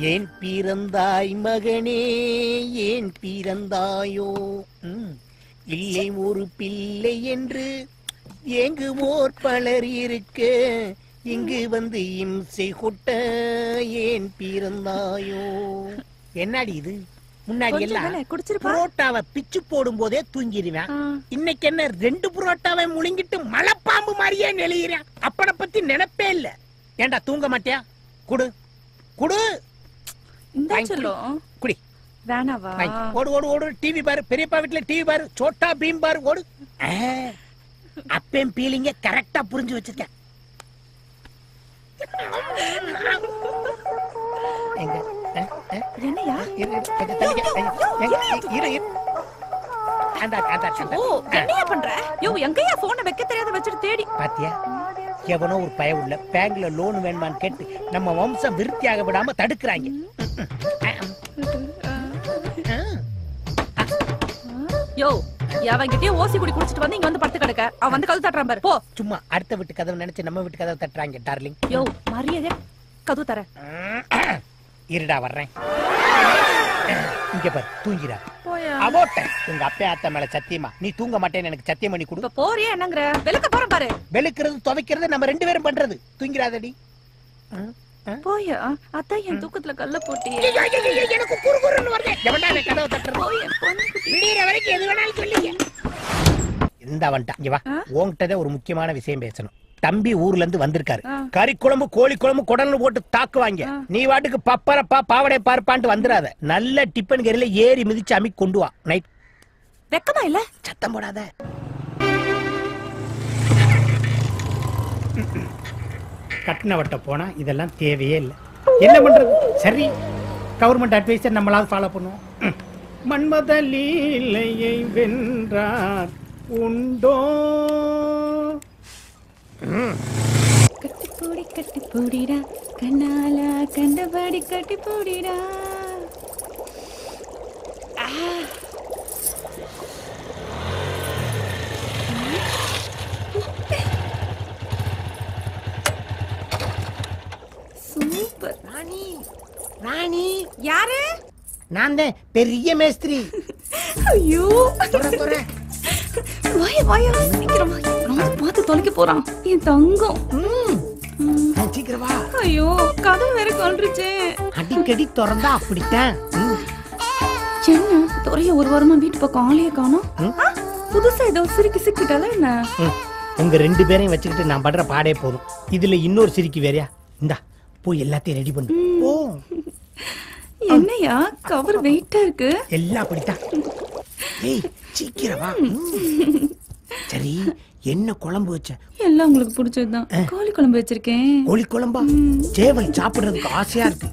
ஏன் பிறந்தாய் மகனே ஏன் பிறந்தாயோ இல்லை ஒரு பிள்ளை என்று ஏங்குவோர் பலர் இருக்க இங்கு வந்து இம்சை கொட்ட ஏன் பிறந்தாயோ. என்னடி இது முன்னாடி எல்லாம் புரோட்டாவை பிச்சு போடும் போதே தூங்கிடுவேன். இன்னைக்கு என்ன 2 புரோட்டாவை முழுங்கிட்டு மலைப்பாம்பு மாதிரியே நெளிகிறேன். அப்பட பத்தி நினைப்பே இல்ல. ஏண்டா தூங்க மாட்டியா? குடு குடு குடி. வேணாவா? ஓடு ஓடு ஓடு. டிவி பாரு. பெரியப்பா வீட்டுல டிவி பாரு. சோட்டா பீம் பாரு. ஓடு. அப்பேம் பீலிங்க கரெக்டா புரிஞ்சு வச்சிருக்கேன். என்னையா பண்ற? எங்கயா போனை வைக்க தெரியாத வச்சுட்டு தேடி பாத்தியா? எவனோ ஒரு பய உள்ள பேங்க்ல லோன் வேணுமான்னு கேட்டு நம்ம வம்சம் விருத்தியாக விடாம தடுக்கிறாங்க. யோ அவங்கிட்டே ஓசி குடி குடிச்சிட்டு வந்து இங்க வந்து படுத்து கிடக்க. அவன் வந்து கதவு தட்டுறான் பாரு. போ. சும்மா அடுத்த வீட்டு கதவு நினைச்சு நம்ம வீட்டு கதவு தட்டுறாங்க டார்லிங். யோ மரியாதை கதவு தர. இருடா வர்றேன். இங்க பாரு தூங்கிடா. போயா அபோட்ட உங்க அப்பா அத்தை மேல சத்தியமா நீ தூங்க மாட்டேன்னு எனக்கு சத்தியம் பண்ணி கொடு. போறியா என்னங்கற? வெளுக்க போறேன் பாரு. வெளுக்கிறது துவைக்கிறது நம்ம 2 பேரும் பண்றது. தூங்கிடாதடி. போயா அத்தை என் தூக்கத்துல கல்ல போட்டி. எனக்கு குறுகுறுன்னு வருது. எவன்டா அந்த கதவை தட்டுறது? விடியற வரைக்கும் எது வேணாலும் சொல்லுங்க. இந்த வந்துட்டா. இங்க வா. உன்கிட்ட ஒரு முக்கியமான விஷயம் பேசணும். தம்பி ஊர்ல இருந்து வந்திருக்காரு. கறி குழம்பு கோழி குழம்பு குடல்ல போட்டு தாக்குவாங்க. நீ வாட்டுக்கு பப்பரப்பா பாவடை பார்ப்பான்ட்டு வந்துடாத. நல்ல டிப்பன் கறியில ஏறி மிதிச்சு அமி கொண்டு வா. நைட் வெக்கமா இல்ல? சத்தம் போடாத. கட்டின வட்ட போனா இதெல்லாம் தேவையே இல்லை. என்ன பண்றது? சரி கவர்மெண்ட் அட்வைஸை நம்மளாவது ஃபாலோ பண்ணுவோம். மன்மத லீலையை வென்றார் உண்டோ. கட்டி பூடிடா கண்ணாலா கண்டபடி கட்டி பூடிடா. சூப்பர். ராணி ராணி யாரு? நான் தான் பெரிய மேஸ்திரி. ஐயோ வாயா வாயா சீக்கிரம் வா. பார்த்து தொலைக்க போறான் என் தங்கம். சீக்கிரம் வா. ஐயோ கதவு வேற கொன்றுச்சே. அடிக்கடி திறந்தா அப்படித்தான். என்ன துறைய ஒரு வாரமா வீட்டு பக்கம் ஆளையே காணோம். புதுசா ஏதோ சிரிக்கி சிக்கிட்டால என்ன? உங்க 2 பேரையும் வச்சுக்கிட்டு நான் படுற பாடே போதும். இதுல இன்னொரு சிரிக்கி வேறையா? இந்தா போய் எல்லாத்தையும் ரெடி பண்ணு. ஓ என்னையா கவர் வெயிட்டா இருக்கு? எல்லாம் அப்படித்தான். ஏய் சீக்கிரம் வா. சரி என்ன குழம்பு வச்ச? எல்லாம் உங்களுக்கு பிடிச்சதுதான். கோழி குழம்பு வச்சிருக்கேன். கோழி குழம்பா? சேவல் சாப்பிடுறதுக்கு ஆசையா இருக்கு.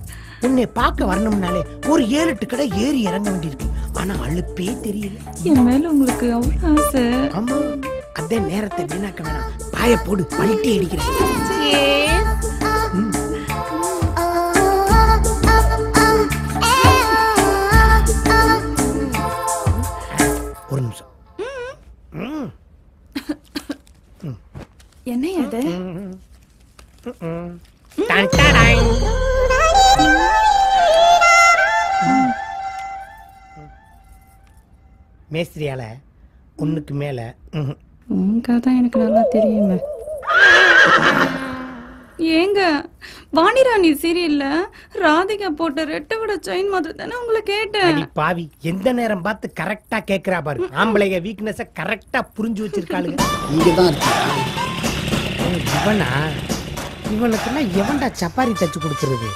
உன்னை பார்க்க வரணும்னாலே ஒரு 7-8 கடை ஏறி இறங்க வேண்டியிருக்கு. ஆனா அழுப்பே தெரியல. என் மேல உங்களுக்கு அவ்வளவு ஆசை. ஆமா அதே நேரத்தை வீணாக்க வேணாம். பாய போடு பல்ட்டி அடிக்கிறேன். ஒரு நிமிஷம். என்ன அது? மேஸ்திரியால ஒண்ணுக்கு மேல தான் எனக்கு நல்லா தெரியுமே. ஏங்க வாணிராணி சீரியல்ல ராதிகா போட்ட ரெட்டை விட செயின் மாதிரி தானே உங்களை கேட்டேன். பாவி எந்த நேரம் பார்த்து கரெக்டா கேக்குறா பாரு. ஆம்பளைங்க வீக்னஸ் கரெக்டா புரிஞ்சு வச்சிருக்காளுங்க. இங்கதான் இவனா? இவனுக்கெல்லாம் எவன்டா சப்பாரி தச்சு கொடுக்கறது?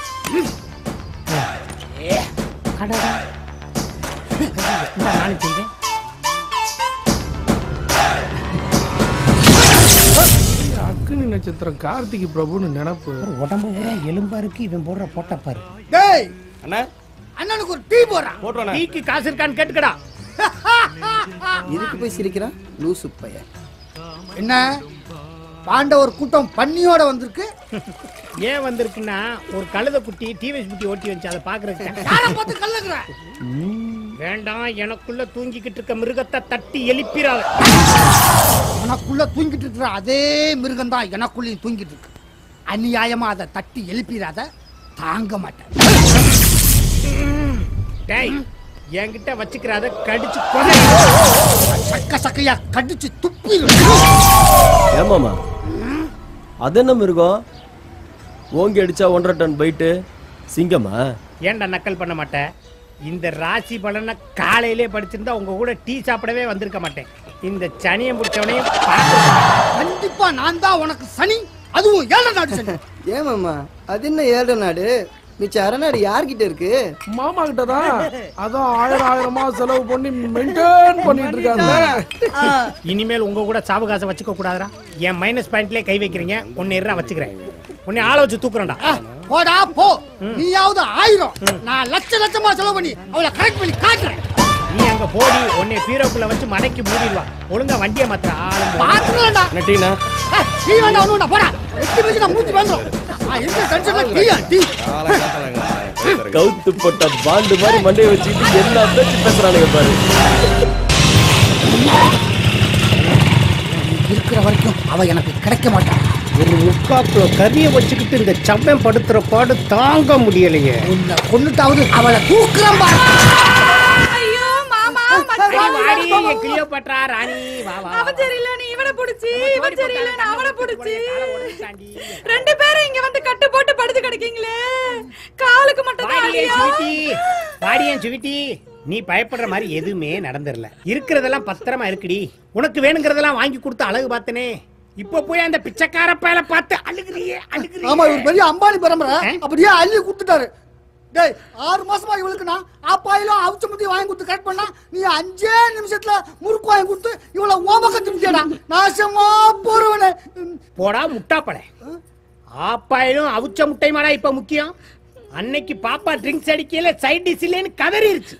நானும் செய்வேன். அக்னி நட்சத்திரம் கார்த்திகை பிரபுன்னு நினைப்பு. உடம்பு பூரா எலும்பா இருக்கு. இவன் போடுற போட்ட பாரு. டேய் அண்ணா அண்ணனுக்கு ஒரு டீ போடுறான். போடுறேன். டீக்கு காசு இருக்கான்னு கேட்டுக்கடா. இதுக்கு போய் சிரிக்கிறான் லூசு பையன். என்ன பாண்டவர் கூட்டம் பண்ணியோட வந்திருக்கு? ஏன் வந்திருக்குன்னா ஒரு கழுத குட்டி டிவிஎஸ் குட்டி ஓட்டி வச்சு அதை பாக்குறதுக்கு. யாரை பார்த்து கல்லுக்குற? வேண்டாம், எனக்குள்ள தூங்கிக்கிட்டு இருக்க மிருகத்தை தட்டி எழுப்பிடாத. உனக்குள்ள தூங்கிட்டு இருக்கிற அதே மிருகம் தான் எனக்குள்ளேயும் தூங்கிட்டு இருக்கு. அநியாயமா அதை தட்டி எழுப்பிடாத, தாங்க மாட்டேன். டேய் என்கிட்ட வச்சுக்கிறாத கடிச்சு சக்க சக்கையா கடிச்சு துப்பி. ஏமாமா அது என்ன மிருகம்? ஓங்கி அடிச்சா 1.5 டன் பைட்டு சிங்கமா? ஏன்டா நக்கல் பண்ண மாட்டேன்? இந்த ராசி பலனை காலையிலே படிச்சிருந்தா உங்க கூட டீ சாப்பிடவே வந்திருக்க மாட்டேன். இந்த சனியை முடிச்சவனையும் கண்டிப்பா நான் தான் உனக்கு சனி, அதுவும் 7 நாடு சனி. ஏமாமா அது என்ன 7 நாடு? மிச்ச அரைநாடு யார்கிட்ட இருக்கு? மாமா கிட்ட தான். அதான் 1000 செலவு பண்ணி மெயின்டைன் பண்ணிட்டு இருக்காங்க. இனிமேல் உங்க கூட சாவகாசம் வச்சுக்க கூடாதுடா. என் மைனஸ் பாயிண்ட்லயே கை வைக்கிறீங்க. ஒன்னு இருறா வச்சுக்கிறேன். உன்னை ஆள வச்சு தூக்குறேன்டா. போடா போ. நீயாவது 1000, நான் லட்சமா செலவு பண்ணி அவளை கரெக்ட் பண்ணி காட்டுறேன். நீ அங்க போடி. உன்னை பீரோக்குள்ள வச்சு மடக்கி மூடிடுவா. ஒழுங்கா வண்டியை மாத்திர ஆளு பாத்துறேன்டா. நட்டீனா டீ வேண்டாம் ஒண்ணுடா போடா. எட்டு மணிக்கு நான் மூஞ்சி வேண்டாம். எந்த டென்ஷன்ல டீ கவுத்து போட்ட பாண்டு மாதிரி மண்டையை வச்சுக்கிட்டு எல்லா பேச்சு பேசுறானுங்க பாரு. இருக்கிற வரைக்கும் அவ எனக்கு கிடைக்க மாட்டான். ஒரு முக்காக்குள்ள கறியை வச்சுக்கிட்டு இந்த சம்பம் படுத்துற பாடு தாங்க முடியலையே. உன்னை கொன்னுட்டாவது அவளை தூக்குறேன் பாரு. ஐயோ மாமா வாடி கிளியோபாட்ரா ராணி வா வா. அவன் சரியில்ல நீ இவனை புடிச்சி, இவன் சரியில்ல நான் அவனை புடிச்சி. 2 பேரும் இங்க வந்து கட்டு போட்டு படுத்து கிடக்கீங்களே. காலுக்கு மட்டும் தான் அடியா. வாடியன் சுவிட்டி, நீ பயப்படுற மாதிரி எதுவுமே நடந்துடல. இருக்கிறதெல்லாம் பத்திரமா இருக்குடி. உனக்கு வேணுங்கிறதெல்லாம் வாங்கி கொடுத்து அழகு பார்த்தனே. இப்ப போய் அந்த பிச்சைக்கார பயல பார்த்து அழுகுறியே அழுகுறியே. ஆமா இவர் பெரிய அம்பானி பரம்பரை. அப்படியே அள்ளி கொடுத்துட்டாரு. டேய் 6 மாசமா இவளுக்கு நான் ஆப்பாயிலும் அவுச்ச முட்டி வாங்கி கொடுத்து கரெக்ட் பண்ணா, நீ 5 நிமிஷத்துல முறுக்கு வாங்கி கொடுத்து இவள ஓமக்க திமிட்டியடா. நாசமா போறவனே. போடா முட்டாப்படை. ஆப்பாயிலும் அவுச்ச முட்டை மாடா இப்ப முக்கியம். அன்னைக்கு பாப்பா ட்ரிங்க்ஸ் அடிக்கல சைட் டிஷ் இல்லைன்னு கதறிருச்சு.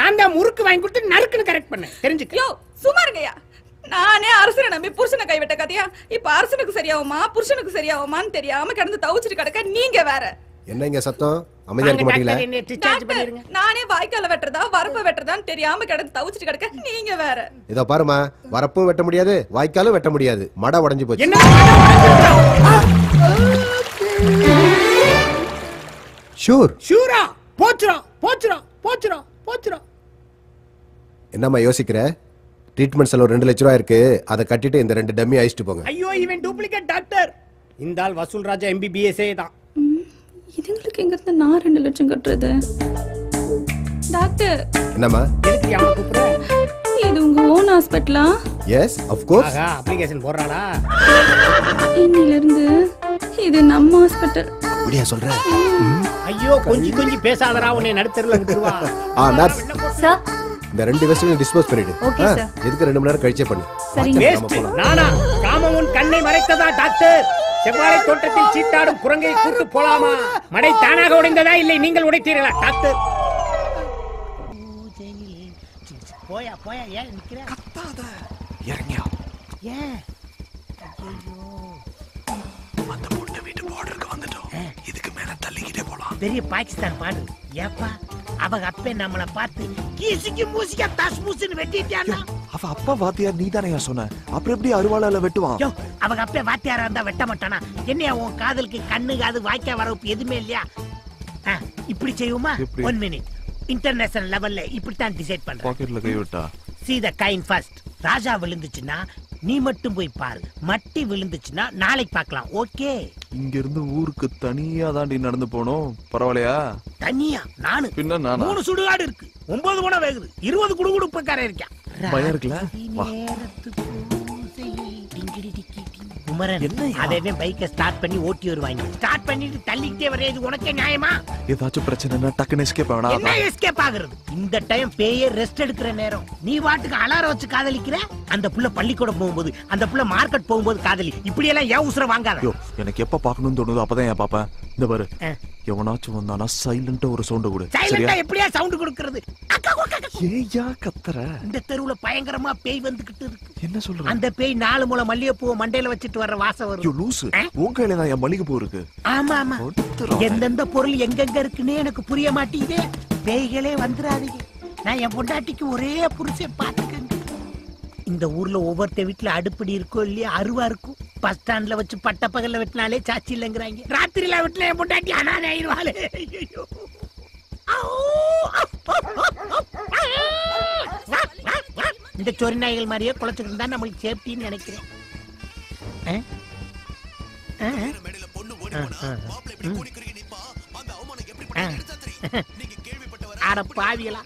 நான் தான் முறுக்கு வாங்கி கொடுத்து நறுக்குன்னு கரெக்ட் பண்ணேன். தெரிஞ்சுக்க. யோ சும்மா இருங்கயா. நானே அரசனை நம்பி புருஷனை கைவிட்ட கதையா இப்ப அரசனுக்கு சரியாகுமா புருஷனுக்கு சரியாகுமான்னு தெரியாம கிடந்து தவிச்சிட்டு கிடக்க நீங்க வேற. என்ன இங்க சத்தம்? அமைதியா இருக்க மாட்டீங்களா? டாக்டர், நானே வாய்க்கால வெட்டுறதா வரப்ப வெட்டுறதான்னு தெரியாம கிடந்து தவிச்சிட்டு கிடக்க நீங்க வேற. இதோ பாருமா, வரப்பும் வெட்ட முடியாது, வாய்க்காலும் வெட்ட முடியாது, மடை உடைஞ்சு போச்சு. ஷூர் ஷூரா போச்சுறோம் போச்சுறோம் போச்சுறோம் போச்சுறோம். என்னம்மா யோசிக்கிற? ட்ரீட்மெண்ட் செலவு 2 லட்ச ரூபாய் இருக்கு. அதை கட்டிட்டு இந்த 2 டம்மி அழிச்சிட்டு போங்க. ஐயோ இவன் டூப்ளிகேட் டாக்டர். இந்த ஆள் வசூல் ராஜா MBBS தான். இதுங்களுக்கு எங்க இருந்து நான் 2 லட்சம் கட்டுறது? டாக்டர் என்னம்மா? எதுக்கு அவனை கூப்பிடுற? இது உங்க ஓன் ஹாஸ்பிட்டலா? Yes of course. ஆகா அப்ளிகேஷன் போடுறானா? இன்னில இருந்து இது நம்ம ஹாஸ்பிட்டல். அப்படியே சொல்ற? ஐயோ கொஞ்சி பேசாதடா, உன்னை நடுத்தருல விட்டுருவா. நர்ஸ் சார் இந்த 2 வெஸ்டையும் டிஸ்போஸ் பண்ணிடு. Okay sir. எதுக்கு 2 மணி நேரம் கழிச்சே பண்ணு. வேஸ்ட். நானா காமமுன் கண்ணை மறைத்ததா டாக்டர்? செவ்வாழை தோட்டத்தில் சீட்டாடும் குரங்கை கூட்டு போலாமா? மடை தானாக உடைந்ததா இல்லை நீங்கள் உடைத்தீர்களா டாக்டர்? போயா போயா ஏன் நிக்கிற? கத்தாத. இறங்கியா. ஏன்? அந்த பொண்ணு வீட்டு பார்டருக்கு வந்துட்டோம். இதுக்கு மேல தள்ளிக்கிட்டே போலாம். பெரிய பாகிஸ்தான் பாடு. ஏப்பா அவங்க அப்பே நம்மள பார்த்து கீசிக்கு மூசிக்க தஸ் மூசின்னு வெட்டிட்டானா? அவ அப்பா வாத்தியார் நீதானயா சொன்ன? அப்புறம் எப்படி அருவாளால வெட்டுவான்? யோ அவங்க அப்பே வாத்தியாரா இருந்தா வெட்ட மாட்டானா? என்னையா உன் காதலுக்கு கண்ணு காது வாய்க்கா வரப்பு எதுவுமே இல்லையா? இப்படி செய்யுமா? 1 மினிட். இன்டர்நேஷனல் லெவல்ல இப்படித்தான் டிசைட் பண்றேன். பாக்கெட்ல கை விட்டா see the kind first. ராஜா விழுந்துச்சுன்னா நீ மட்டும் போய் பாரு. மட்டி விழுந்துச்சுன்னா நாளைக்கு பார்க்கலாம். ஓகே? இங்க இருந்து ஊருக்கு தனியா தாண்டி நடந்து போனோம். பரவாயில்லையா? தனியா? நானு பின்ன நானா? 3 சுடுகாடு இருக்கு, 9 கூட வேகுது, 20 குடுகுடுப்புக்காரன் இருக்கான். பயம் இருக்குல்ல? வா. குமரன் அதே பைக்கை ஸ்டார்ட் பண்ணி ஓட்டி வருவாங்க. ஸ்டார்ட் பண்ணிட்டு தள்ளிக்கிட்டே வரையாது உனக்கே நியாயமா? ஏதாச்சும் பிரச்சனைனா டக்குன்னு எஸ்கேப் ஆகணும். என்ன எஸ்கேப் ஆகுறது? இந்த டைம் பேயே ரெஸ்ட் எடுக்கிற நேரம். நீ வாட்டுக்கு அலாரம் வச்சு காதலிக்கிற. அந்த புள்ள பள்ளிக்கூடம் போகும்போது, அந்த புள்ள மார்க்கெட் போகும்போது காதலி. இப்படி எல்லாம் ஏன் உசுர வாங்காத. எனக்கு எப்ப பாக்கணும்னு தோணுதோ அப்பதான் ஏன் பாப்பேன். இந்த பாரு, எவனாச்சும் வந்தானா சைலண்டா ஒரு சவுண்ட் கொடு. சைலண்டா எப்படியா சவுண்ட் கொடுக்கிறது? ஏயா கத்துற? இந்த தெருவுல பயங்கரமா பேய் வந்துகிட்டு இருக்கு. என்ன சொல்ற? அந்த பேய் 4 முளை மல்லிகைப்பூவை மண்டையில வச்சிட்டு வர்ற வாசம் ஐயோ வரும். லூசு, உன் கையில தான் என் மல்லிகை பூ இருக்கு. ஆமா ஆமா. எந்தெந்த பொருள் எங்கெங்க இருக்குன்னே எனக்கு புரிய மாட்டேங்குதே. பேய்களே வந்துடாதீங்க. நான் என் பொண்டாட்டிக்கு ஒரே புருஷன் பாத்துக்கங்க. இந்த ஊர்ல ஒவ்வொருத்த வீட்டுல அடுப்படி இருக்கும் இல்லையா, அருவா இருக்கும். பஸ் ஸ்டாண்ட்ல வச்சு பட்ட பகல்ல வெட்டினாலே சாட்சி இல்லைங்கிறாங்க. ராத்திரில வெட்டின என் பொண்டாட்டி அனாதை ஆயிடுவாளே. ஐயோ இந்த சொரி நாய்கள் மாதிரியே குலைச்சுக்கிட்டு தான் நம்மளுக்கு சேஃப்டின்னு நினைக்கிறேன். அட பாவியலா,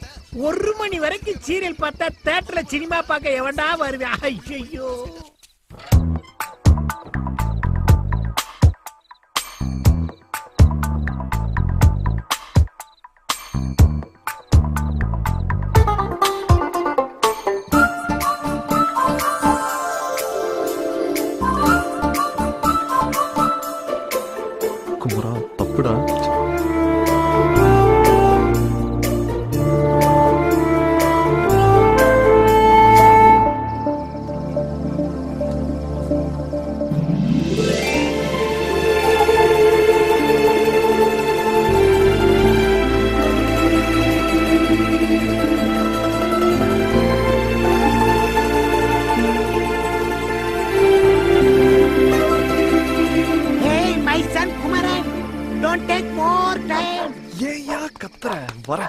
1 மணி வரைக்கும் சீரியல் பார்த்தா தியேட்டர்ல சினிமா பார்க்க எவன்டா வருவேன்? ஐயோ, குமரா தப்புடா. ஏயா கத்துற வர.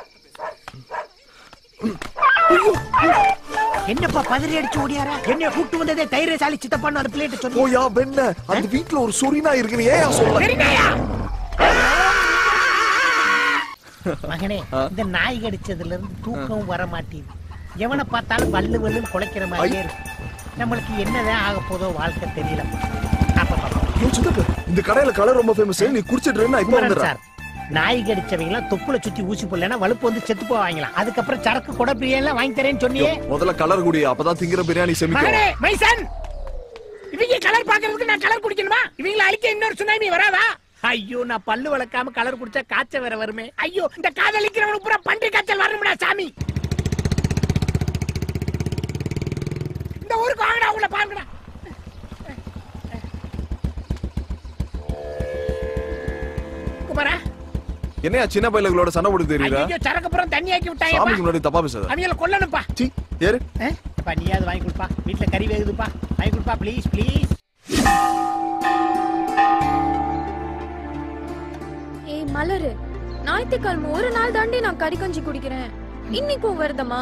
என்னப்பா பதறி அடிச்சு ஓடியாரா? என்னைய கூட்டு வந்ததே தைரியசாலி சித்தப்பான்னு ஒரு பிளேட் சொல்லி. ஓயா வெண்ண, அந்த வீட்ல ஒரு சொரினா இருக்கு, ஏயா சொல்ல? மகனே, இந்த நாய் கடிச்சதுல இருந்து தூக்கம் வர மாட்டேங்குது. எவனை பார்த்தாலும் வல்லு வல்லுன்னு குலைக்கிற மாதிரியே இருக்கு. நம்மளுக்கு என்னதான் ஆக போதோ வாழ்க்கை தெரியல. இந்த கடையில கலர் ரொம்ப ஃபேமஸ், நீ குடிச்சிட்டு இருந்தா இப்ப வந்துடுறேன். நாய் கடிச்சவங்க தொப்புல சுத்தி ஊசி போடலன்னா வலுப்பு வந்து செத்து போவாங்களாம். அதுக்கப்புறம் சரக்கு கொடை பிரியாணி வாங்கி தரேன்னு சொன்னியே. முதல்ல கலர் குடி, அப்பதான் திங்கிற பிரியாணி செமிக்கும். மைசன், இவங்க கலர் பாக்குறதுக்கு நான் கலர் குடிக்கணுமா? இவங்கள அழிக்க இன்னொரு சுனாமி வராதா? ஐயோ, நான் பல்லு வளர்க்காம கலர் குடிச்சா காய்ச்சல் வேற வருமே. ஐயோ, இந்த காதலிக்கிறவனுக்கு பூரா பன்றி காய்ச்சல் வரணும்டா சாமி. இந்த ஊருக்கு வாங்கடா, உங்களை பாருங்கடா. குமாரா, என்னையா சின்ன பையங்களோட சண்டை போட்டு தெரியுதா? ஐயோ, சரக்கு புறம் தண்ணி ஆக்கி விட்டாங்க. சாமிக்கு முன்னாடி தப்பா பேசாத. அவங்கள கொல்லணும்பா. சீ, ஏறு. அப்பா, நீயாவது வாங்கி கொடுப்பா. வீட்டுல கறி வேகுதுப்பா, வாங்கி கொடுப்பா ப்ளீஸ் ப்ளீஸ். ஏய் மலரு, ஞாயிற்றுக்கிழமை ஒரு நாள் தாண்டி நான் கறி கஞ்சி குடிக்கிறேன். இன்னைக்கும் வருதமா?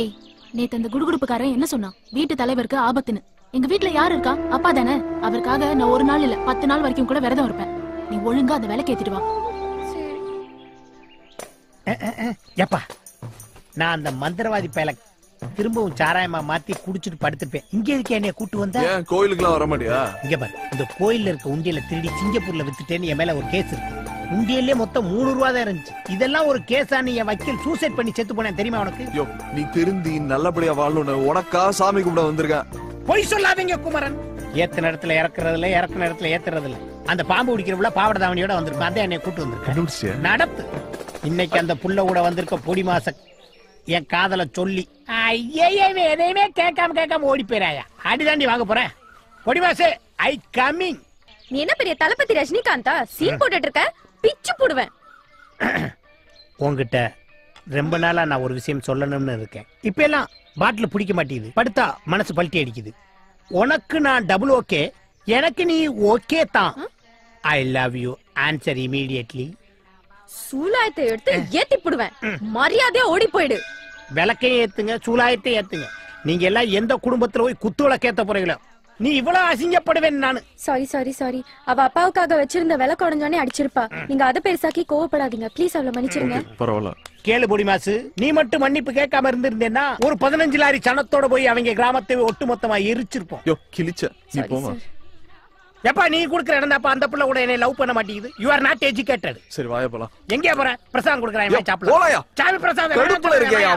ஏய், நேத்து அந்த குடுகுடுப்புக்காரன் என்ன சொன்னான்? வீட்டு தலைவருக்கு ஆபத்துன்னு. எங்க வீட்டுல யாரு இருக்கா? அப்பா தானே. அவருக்காக நான் ஒரு நாள் இல்ல 10 நாள் வரைக்கும் கூட விரதம் இருப்பேன். நீ ஒழுங்கா அந்த விலைக்கு ஏத்திட்டு வா. எப்பா, நான் அந்த மந்திரவாதி பயல திரும்பவும் சாராயமா மாத்தி குடிச்சிட்டு படுத்துப்பேன். இங்க இருக்கே என்னைய கூட்டு வந்தா? ஏன் கோயிலுக்குலாம் வர மாட்டியா? இங்க பாரு, இந்த கோயில்ல இருக்க உண்டியல திருடி சிங்கப்பூர்ல வித்துட்டேன்னு என் மேல ஒரு கேஸ் இருக்கு. உண்டியல்லே மொத்தம் 3 ரூபா தான் இருந்துச்சு. இதெல்லாம் ஒரு கேஸா? நீ என் வக்கீல் சூசைட் பண்ணி செத்து போனேன் தெரியுமா உனக்கு? யோ, நீ திருந்தி நல்லபடியா வாழணும், உனக்கா சாமி கும்பிட வந்திருக்கேன். பொய் சொல்லாதீங்க குமரன். ஏத்த நேரத்துல இறக்குறதுல, இறக்குற நேரத்துல ஏத்துறதுல. அந்த பாம்பு குடிக்கிறவுல பாவட தாவணியோட வந்திருக்கும். அதான் என்னை கூட்டு வந்திருக்கேன். நடத்து. இன்னைக்கு அந்த புள்ள கூட வந்திருக்க பொடி மாச என் காதல சொல்லி எதையுமே கேட்காம ஓடி போயிராயா? அடிதாண்டி வாங்க போறேன். பொடி மாசே, ஐ கமிங். நீ என்ன பெரிய தளபதி ரஜினிகாந்தா? சீன் போட்டுட்டு இருக்க, பிச்சு போடுவேன். உங்ககிட்ட ரொம்ப நாளா நான் ஒரு விஷயம் சொல்லணும்னு இருக்கேன். இப்ப எல்லாம் பாட்டில் பிடிக்க மாட்டேங்குது. படுத்தா மனசு பல்ட்டி அடிக்குது. உனக்கு நான் டபுள் ஓகே, எனக்கு நீ ஓகே தான். I love you. Answer immediately. சூலாயத்தை எடுத்து ஏத்தி போடுவேன். மரியாதையா ஓடி போயிடு. விளக்கையும் ஏத்துங்க, சூலாயத்தையும் ஏத்துங்க. நீங்க எல்லாம் எந்த குடும்பத்துல போய் குத்து விளக்கேத்த போறீங்களோ? நீ இவ்வளவு அசிங்கப்படுவேன் நானு. சாரி. அவ அப்பாவுக்காக வச்சிருந்த விலை குறைஞ்சோனே அடிச்சிருப்பா. நீங்க அதை பெருசாக்கி கோவப்படாதீங்க ப்ளீஸ். அவளை மன்னிச்சிருங்க. பரவாயில்ல. கேளு பொடி மாசு, நீ மட்டும் மன்னிப்பு கேட்காம இருந்திருந்தேன்னா ஒரு 15 லாரி சனத்தோட போய் அவங்க கிராமத்தை ஒட்டு மொத்தமா எரிச்சிருப்போம். யோ, கிழிச்ச. நீ போமா. எப்பா, நீ குடுக்குற இடம்தாப்பா அந்த புள்ள கூட என்னை லவ் பண்ண மாட்டேங்குது. You are not educated. சரி, வாயா போலாம். எங்கே போற? பிரசாதம் குடுக்குறேன். சாப்பிடலாம். சாமி பிரசாதம். கடுப்புல இருக்கேயா?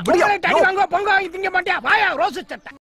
பொங்க வாங்கி திங்க மாட்டியா? வாயா ரோஸ் சட்டை.